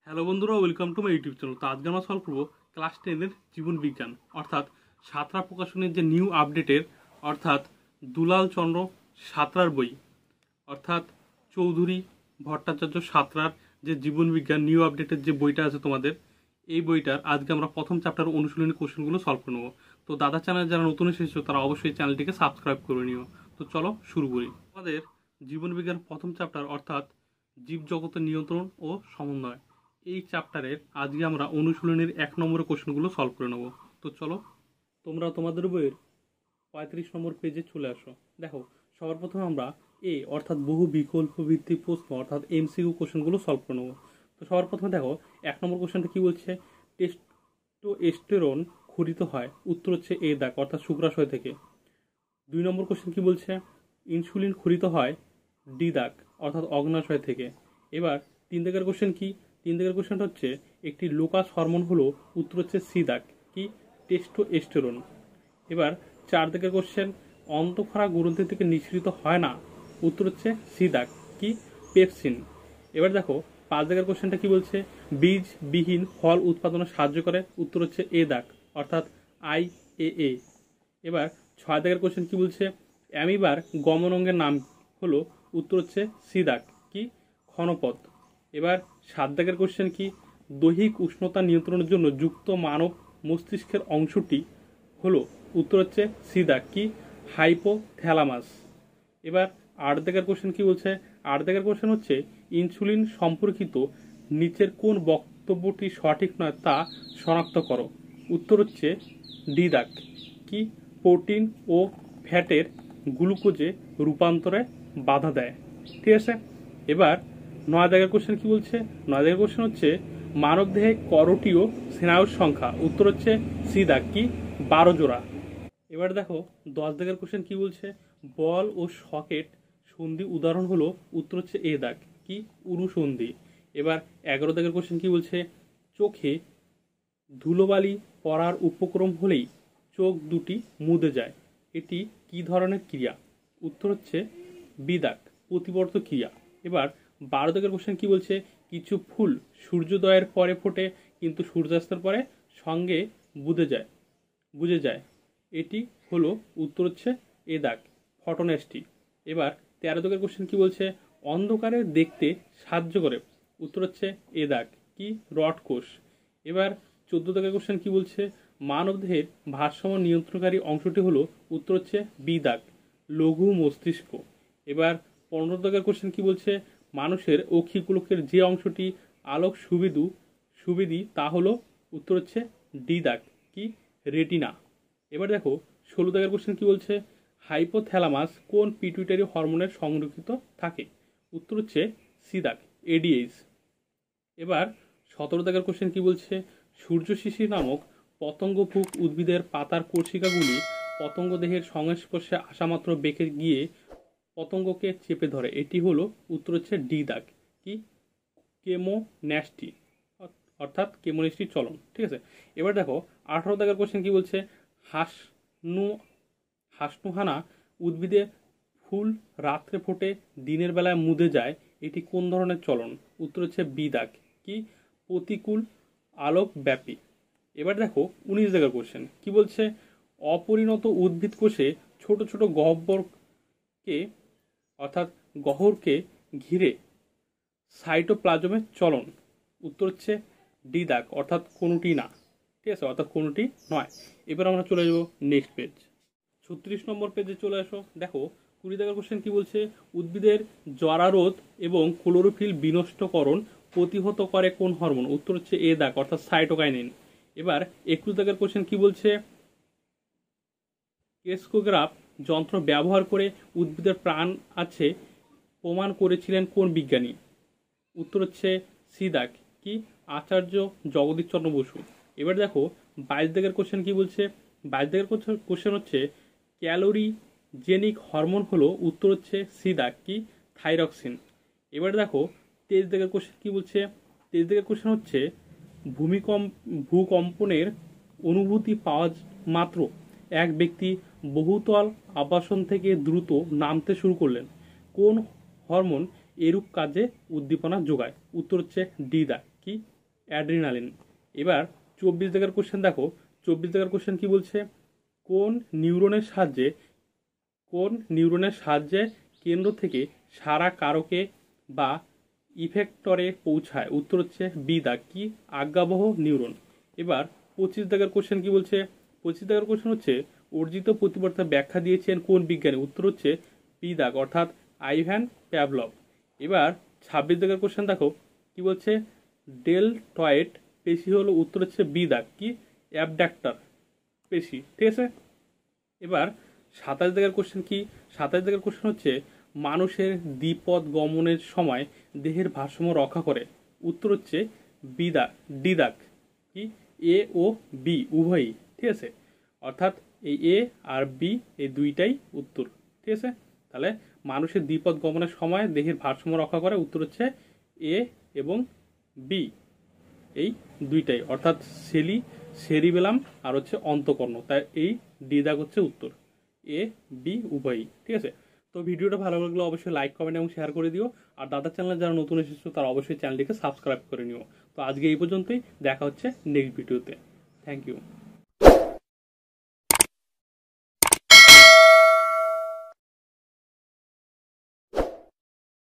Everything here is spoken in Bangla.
হ্যালো বন্ধুরা, welcome to my YouTube channel. তো আজকে আমরা সলভ করবো ক্লাস 10-এর জীবন বিজ্ঞান অর্থাৎ সাঁতরা প্রকাশনের যে নিউ আপডেটের অর্থাৎ দুলাল চন্দ্র সাঁতরার বই অর্থাৎ চৌধুরী ভট্টাচার্য সাঁতরার যে জীবন বিজ্ঞান নিউ আপডেটের যে বইটা আছে তোমাদের, এই বইটার আজকে আমরা প্রথম চ্যাপ্টার অনুশীলনী কোশ্চেনগুলো সলভ করে নেবো। তো দাদা চ্যানেল যারা নতুন এসেছো তারা অবশ্যই চ্যানেলটিকে সাবস্ক্রাইব করে নিও। তো চলো শুরু করি। আমাদের জীবন বিজ্ঞান প্রথম চ্যাপ্টার অর্থাৎ জীবজগতের নিয়ন্ত্রণ ও সমন্বয়, এই চ্যাপ্টারের আজকে আমরা অনুশীলনীর 1 নম্বরের কোশ্চেনগুলো সলভ করে নেব। তো চলো তোমরা তোমাদের বইয়ের 35 নম্বর পেজে চলে আসো। দেখো, সবার প্রথমে আমরা অর্থাৎ বহু বিকল্প ভিত্তিক প্রশ্ন অর্থাৎ এমসিকিউ কোশ্চেনগুলো সলভ করে নেব। তো সবার প্রথমে দেখো 1 নম্বর কোশ্চেনটা কি বলছে, টেস্টোস্টেরন ক্ষরিত হয়, উত্তর হচ্ছে এ দাগ অর্থাৎ শুক্রাশয় থেকে। 2 নম্বর কোশ্চেন কি বলছে, ইনসুলিন ক্ষরিত হয় ডি দাগ অর্থাৎ অগ্নাশয় থেকে। এবার 3 দাগের কোশ্চেন কি, 3 দাগের কোশ্চেনটা হচ্ছে একটি লোকাস হরমোন হলো, উত্তর হচ্ছে সি দাগ কি টেস্টোস্টেরন। এবার 4 দাগের কোশ্চেন, অন্তঃক্ষরা গ্রন্থি থেকে নিঃসৃত হয় না, উত্তর হচ্ছে সি দাগ কি পেপসিন। এবার দেখো 5 দাগের কোশ্চেনটা কি বলছে, বীজবিহীন ফল উৎপাদনে সাহায্য করে, উত্তর হচ্ছে এ দাগ অর্থাৎ IAA। এবার 6 দাগের কোশ্চেন কি বলছে, অ্যামিবার গমন অঙ্গের নাম হলো, উত্তর হচ্ছে সি দাগ কি ক্ষণপথ। এবার 7 দাগের কোশ্চেন কি, দৈহিক উষ্ণতা নিয়ন্ত্রণের জন্য যুক্ত মানব মস্তিষ্কের অংশটি হলো, উত্তর হচ্ছে সি দাগ কি হাইপোথ্যালামাস। এবার 8 দাগের কোশ্চেন কি বলছে, 8 দাগের কোশ্চেন হচ্ছে ইনসুলিন সম্পর্কিত নিচের কোন বক্তব্যটি সঠিক নয় তা শনাক্ত করো, উত্তর হচ্ছে ডি দাগ কি প্রোটিন ও ফ্যাটের গ্লুকোজে রূপান্তরে বাধা দেয়। ঠিক আছে। এবার 9 দাগের কোশ্চেন কি বলছে, 9 দাগের কোশ্চেন হচ্ছে মানবদেহে করোটীয় স্নায়ুর সংখ্যা, উত্তর হচ্ছে সি দাগ কি 12 জোড়া। এবার দেখো 10 দাগের কোশ্চেন কি বলছে, বল ও সকেট সন্ধি উদাহরণ হলো, উত্তর হচ্ছে এ দাগ কি উরু সন্ধি। এবার 11 দাগের কোশ্চেন কি বলছে, চোখে ধুলোবালি পড়ার উপক্রম হলেই চোখ দুটি মুদে যায়, এটি কি ধরনের ক্রিয়া, উত্তর হচ্ছে বি দাগ প্রতিবর্ত ক্রিয়া। এবার 12 দাগের কোশ্চেন কি বলছে, কিছু ফুল সূর্যোদয়ের পরে ফোটে কিন্তু সূর্যাস্তের পরে সঙ্গে বুঝে যায়, এটি হলো, উত্তর হচ্ছে এ দাগ ফটোনেস্টি। এবার 13 দাগের কোশ্চেন কি বলছে, অন্ধকারে দেখতে সাহায্য করে, উত্তর হচ্ছে এ দাগ কি রড কোষ। এবার 14 দাগের কোশ্চেন কি বলছে, মানবদেহের ভারসাম্য নিয়ন্ত্রণকারী অংশটি হলো, উত্তর হচ্ছে বি দাগ লঘু মস্তিষ্ক। এবার 15 দাগের কোশ্চেন কি বলছে, মানুষের অক্ষিগোলকের যে অংশটি আলোক সুবিধি তা হলো, উত্তর হচ্ছে ডি দাগ কি রেটিনা। এবার দেখো 16 দাগের কোশ্চেন কি বলছে, হাইপোথ্যালামাস কোন পিটুইটারি হরমোনের সংরক্ষিত থাকে, উত্তর হচ্ছে সি দাগ ADH। এবার 17 দাগের কোশ্চেন কি বলছে, সূর্য শিশির নামক পতঙ্গভুক উদ্ভিদের পাতার কোষিকাগুলি পতঙ্গ দেহের সংস্পর্শে আসামাত্র বেঁকে গিয়ে পতঙ্গকে চেপে ধরে, এটি হলো, উত্তর হচ্ছে ডি দাগ কি কেমোন্যাস্টি অর্থাৎ কেমোন্যাস্টি চলন। ঠিক আছে। এবার দেখো 18 দাগের কোশ্চেন কি বলছে, হাসনুহানা উদ্ভিদে ফুল রাত্রে ফোটে দিনের বেলায় মুদে যায়, এটি কোন ধরনের চলন, উত্তর হচ্ছে বি দাগ কি প্রতিকূল আলোক ব্যাপী। এবার দেখো 19 দাগের কোশ্চেন কি বলছে, অপরিণত উদ্ভিদ কোষে ছোট ছোট গহ্বরকে অর্থাৎ গহ্বরকে ঘিরে সাইটোপ্লাজমের চলন, উত্তর হচ্ছে ডি দাগ অর্থাৎ কোনোটি না। ঠিক আছে, অর্থাৎ কোনোটি নয়। এবার আমরা চলে যাবো নেক্সট পেজ, 36 নম্বর পেজে চলে আসো। দেখো 20 দাগের কোশ্চেন কি বলছে, উদ্ভিদের জরারোধ এবং ক্লোরোফিল বিনষ্টকরণ প্রতিহত করে কোন হরমোন, উত্তর হচ্ছে এ দাগ অর্থাৎ সাইটোকাইনিন। এবার 21 দাগের কোশ্চেন কি বলছে, ক্রেস্কোগ্রাফ যন্ত্র ব্যবহার করে উদ্ভিদের প্রাণ আছে প্রমাণ করেছিলেন কোন বিজ্ঞানী, উত্তর হচ্ছে সি দাগ কি আচার্য জগদীশচন্দ্র বসু। এবার দেখো 22 দাগের কোশ্চেন কি বলছে, 22 দাগের কোশ্চেন হচ্ছে ক্যালোরিজেনিক হরমোন হলো, উত্তর হচ্ছে সি দাগ কি থাইরক্সিন। এবার দেখো 23 দাগের কোশ্চেন কি বলছে, 23 দাগের কোশ্চেন হচ্ছে ভূকম্পনের অনুভূতি পাওয়া মাত্র এক ব্যক্তি বহুতল আবাসন থেকে দ্রুত নামতে শুরু করলেন, কোন হরমোন এরূপ কাজে উদ্দীপনা যোগায়, উত্তর হচ্ছে ডি দাগ কি অ্যাড্রিনালিন। এবার 24 দাগের কোশ্চেন দেখো, 24 দাগের কোশ্চেন কি বলছে, কোন নিউরনের সাহায্যে কেন্দ্র থেকে সারা কারকে বা ইফেক্টরে পৌঁছায়? উত্তর হচ্ছে বি দাগ, কি আজ্ঞাবহ নিউরন। এবার 25 দাগের কোশ্চেন কি বলছে, 25 দাগের কোশ্চেন হচ্ছে অর্জিত প্রতিবর্তার ব্যাখ্যা দিয়েছেন কোন বিজ্ঞানী? উত্তর হচ্ছে বি দাগ, অর্থাৎ আইভ্যান প্যাভলভ। এবার 26 দাগের কোশ্চেন দেখো কি বলছে, ডেলটয়েড পেশি হলো? উত্তর হচ্ছে বি দাগ, কি অ্যাবডাক্টর পেশি। ঠিক আছে। এবার 27 দাগের কোশ্চেন কি, 27 দাগের কোশ্চেন হচ্ছে মানুষের দ্বিপদ গমনের সময় দেহের ভারসাম্য রক্ষা করে? উত্তর হচ্ছে বি দাগ, ডি দাগ, কি এ ও বি উভয়ই। ঠিক আছে, অর্থাৎ এই এ আর বি এই দুইটাই উত্তর। ঠিক আছে, তাহলে মানুষের দ্বিপদ গমনের সময় দেহের ভারসাম্য রক্ষা করে, উত্তর হচ্ছে এ এবং বি এই দুইটাই, অর্থাৎ সেরিবেলাম আর হচ্ছে অন্তঃকর্ণ। তাই এই ডি দাগ হচ্ছে উত্তর, এ বি উভয়ই। ঠিক আছে, তো ভিডিওটা ভালো লাগলে অবশ্যই লাইক কমেন্ট এবং শেয়ার করে দিও। আর দাদার চ্যানেলে যারা নতুন এসেছো তারা অবশ্যই চ্যানেলটিকে সাবস্ক্রাইব করে নিও। তো আজকে এই পর্যন্তই, দেখা হচ্ছে নেক্সট ভিডিওতে। Thank you.